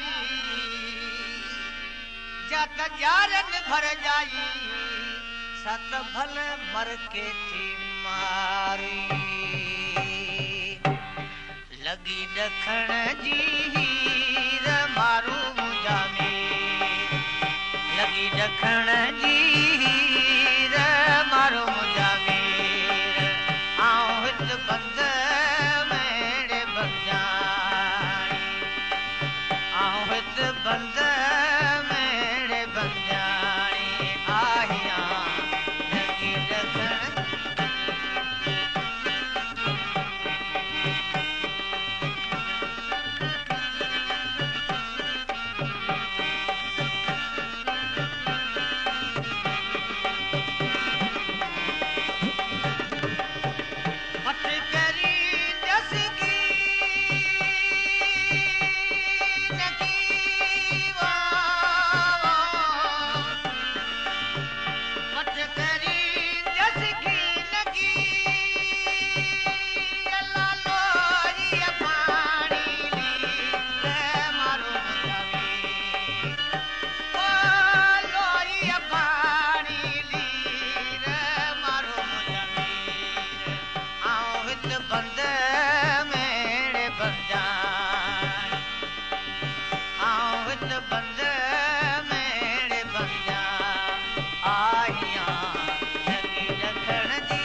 जाई जत जारन भर जाई सत भल मर के थी मारी लगी दखण जी हीर मारू मुंहिंजा मीर लगी दखण जी हीर मारू मुंहिंजा मीर आऊं हित बंद मेरे बंजाणी आऊं हित बंद मेरे बंजाणी आहियां लगी दखण बंद मेरे बंजाणी आऊं हित बंद मेरे बंजाणी आहियां लगी दखण जी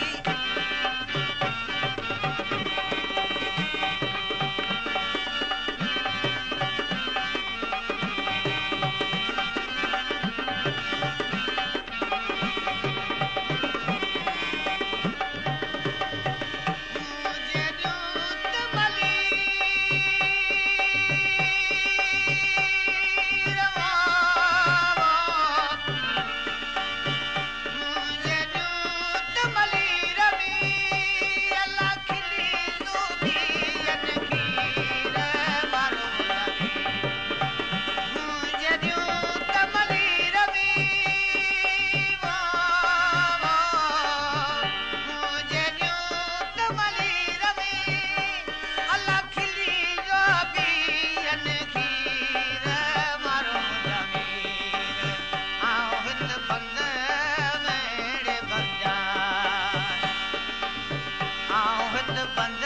बंद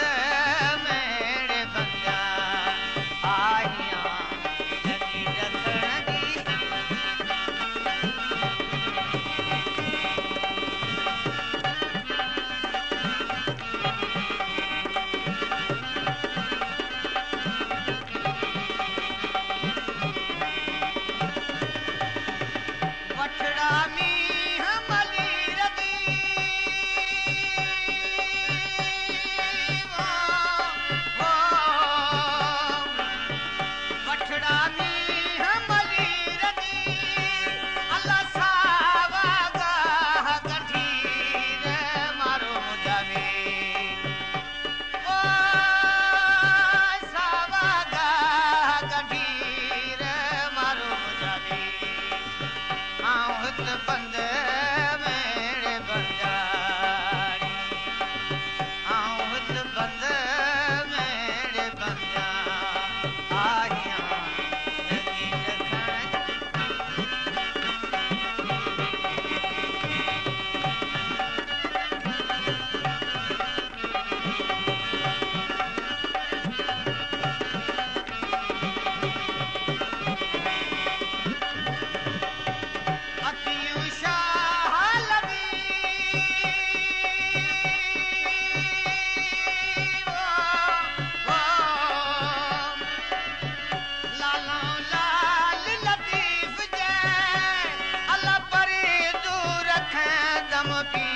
मेरे बंजाणी आहियां लगी दखण जी वठड़ा मींह मली रगी वठड़ा मींह मली रगी अल्लाह सावा गाह गंढीर मारो मुंहिंजा मीर ओ सावा गाह गंढीर मारो मुंहिंजा मीर आऊं हित बंद मेरे बंजाणी आऊं हित बंद मेरे बंजाणी आहियां लगी दखण अतियूं शाह लगी लालों लाल लतीफ जै अल्लाह परे दूर रखें दम पी